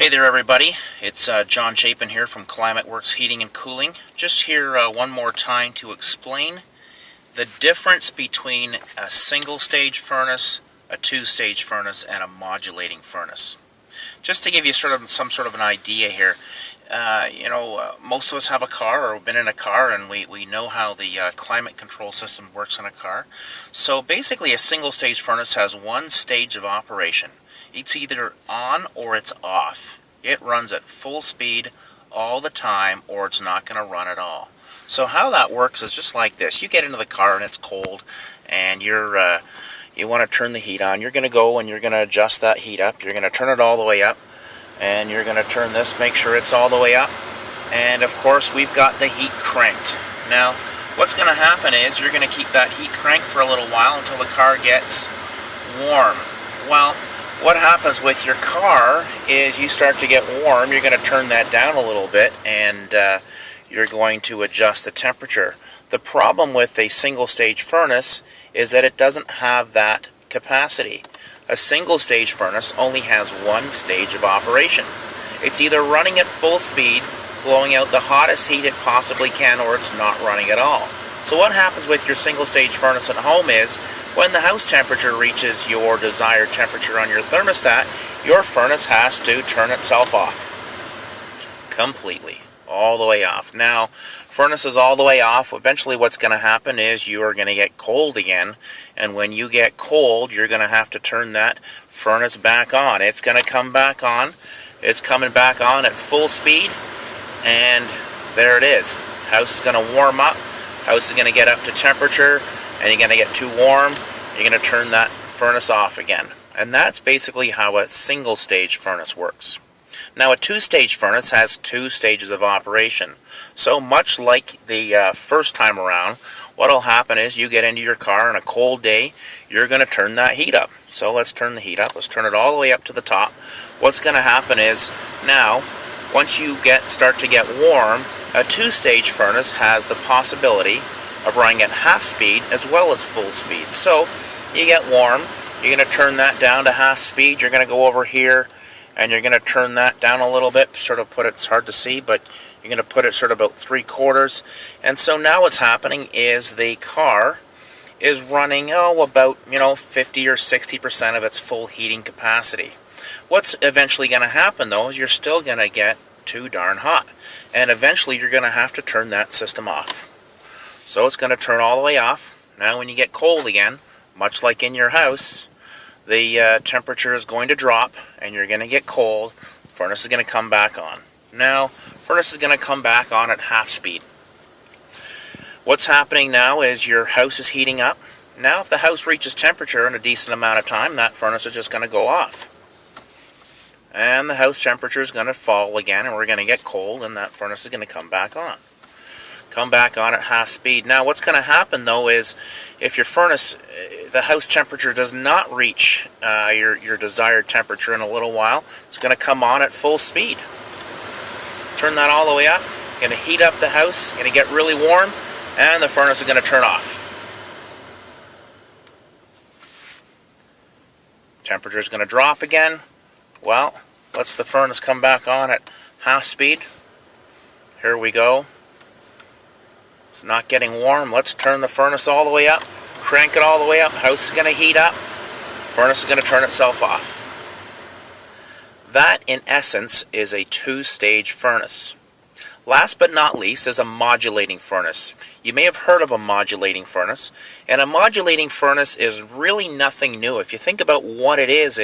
Hey there everybody, it's John Chapin here from ClimateWorks Heating and Cooling. Just here one more time to explain the difference between a single stage furnace, a two-stage furnace, and a modulating furnace. Just to give you some sort of an idea here, most of us have a car or been in a car, and we know how the climate control system works in a car. So basically a single stage furnace has one stage of operation. It's either on or it's off. It runs at full speed all the time, or it's not going to run at all. So how that works is just like this. You get into the car and it's cold, and you want to turn the heat on. You're going to go and you're going to adjust that heat up. You're going to turn it all the way up, and you're going to turn this, make sure it's all the way up. And of course we've got the heat cranked. Now what's going to happen is you're going to keep that heat cranked for a little while until the car gets warm. Well, what happens with your car is you start to get warm, you're going to turn that down a little bit, and you're going to adjust the temperature. The problem with a single stage furnace is that it doesn't have that capacity. A single stage furnace only has one stage of operation. It's either running at full speed, blowing out the hottest heat it possibly can, or it's not running at all. So what happens with your single stage furnace at home is, when the house temperature reaches your desired temperature on your thermostat, your furnace has to turn itself off. Completely. All the way off. Now, furnace is all the way off. Eventually what's going to happen is you are going to get cold again. And when you get cold, you're going to have to turn that furnace back on. It's going to come back on. It's coming back on at full speed. And there it is. House is going to warm up. House is going to get up to temperature, and you're going to get too warm. You're going to turn that furnace off again. And that's basically how a single stage furnace works. Now a two-stage furnace has two stages of operation. So much like the first time around, what will happen is you get into your car on a cold day, you're going to turn that heat up. So let's turn the heat up. Let's turn it all the way up to the top. What's going to happen is, now once you start to get warm, a two-stage furnace has the possibility of running at half speed as well as full speed. So you get warm, you're going to turn that down to half speed, you're going to go over here and you're going to turn that down a little bit, sort of put it, it's hard to see, but you're going to put it sort of about 3/4. And so now what's happening is the car is running about 50 or 60% of its full heating capacity. What's eventually going to happen though is you're still going to get too darn hot, and eventually you're going to have to turn that system off. So it's going to turn all the way off. Now when you get cold again, much like in your house, the temperature is going to drop and you're going to get cold. Furnace is going to come back on. Now furnace is going to come back on at half speed. What's happening now is your house is heating up. Now if the house reaches temperature in a decent amount of time, that furnace is just going to go off. And the house temperature is going to fall again, and we're going to get cold, and that furnace is going to come back on. Come back on at half speed. Now what's going to happen though is, if your furnace, the house temperature does not reach your desired temperature in a little while, it's going to come on at full speed. Turn that all the way up, going to heat up the house, going to get really warm, and the furnace is going to turn off. Temperature is going to drop again. Well, let's the furnace come back on at half speed. Here we go. It's not getting warm. Let's turn the furnace all the way up. Crank it all the way up. House is going to heat up. Furnace is going to turn itself off. That, in essence, is a two-stage furnace. Last but not least is a modulating furnace. You may have heard of a modulating furnace, and a modulating furnace is really nothing new. If you think about what it is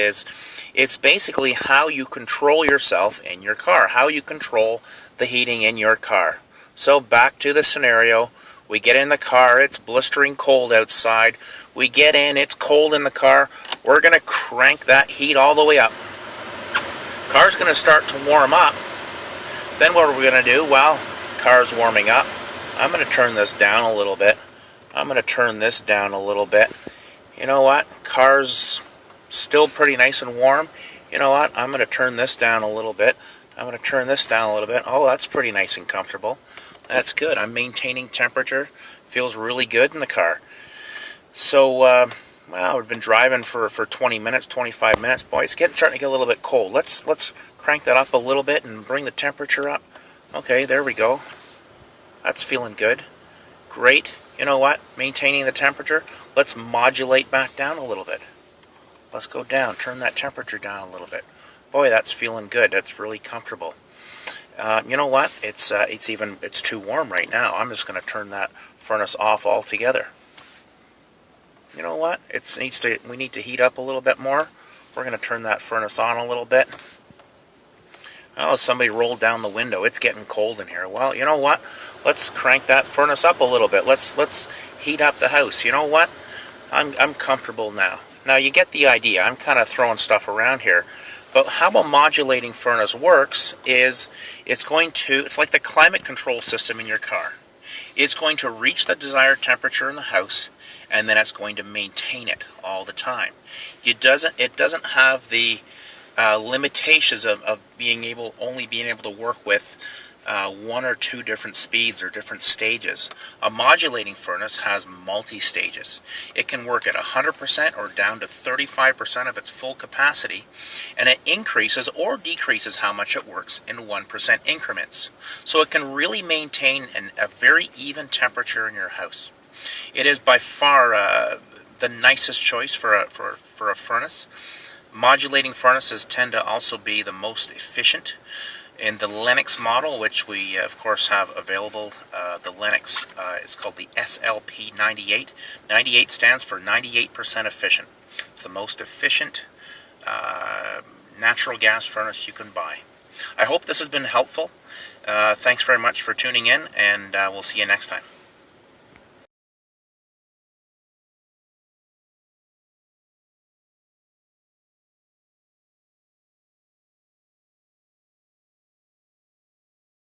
it's basically how you control yourself in your car, how you control the heating in your car. So back to the scenario, we get in the car, it's blistering cold outside, we get in, it's cold in the car, we're going to crank that heat all the way up. Car's going to start to warm up. Then what are we going to do? Well, car's warming up. I'm going to turn this down a little bit. I'm going to turn this down a little bit. You know what? Car's still pretty nice and warm. You know what? I'm going to turn this down a little bit. I'm going to turn this down a little bit. Oh, that's pretty nice and comfortable. That's good. I'm maintaining temperature. Feels really good in the car. So Well, we've been driving for 20 minutes, 25 minutes. Boy, it's starting to get a little bit cold. Let's crank that up a little bit and bring the temperature up. Okay, there we go. That's feeling good. Great. You know what? Maintaining the temperature. Let's modulate back down a little bit. Let's go down. Turn that temperature down a little bit. Boy, that's feeling good. That's really comfortable. You know what? It's too warm right now. I'm just going to turn that furnace off altogether. You know what? We need to heat up a little bit more. We're going to turn that furnace on a little bit. Oh, somebody rolled down the window. It's getting cold in here. Well, you know what? Let's crank that furnace up a little bit. Let's heat up the house. You know what? I'm comfortable now. Now you get the idea. I'm kind of throwing stuff around here. But how a modulating furnace works is it's like the climate control system in your car. It's going to reach the desired temperature in the house, and then it's going to maintain it all the time. It doesn't have the limitations of only being able to work with one or two different speeds or different stages. A modulating furnace has multi-stages. It can work at 100% or down to 35% of its full capacity, and it increases or decreases how much it works in 1% increments. So it can really maintain a very even temperature in your house. It is by far the nicest choice for a furnace. Modulating furnaces tend to also be the most efficient. In the Lennox model, which we of course have available, the Lennox is called the SLP 98. 98 stands for 98% efficient. It's the most efficient natural gas furnace you can buy. I hope this has been helpful. Thanks very much for tuning in, and we'll see you next time.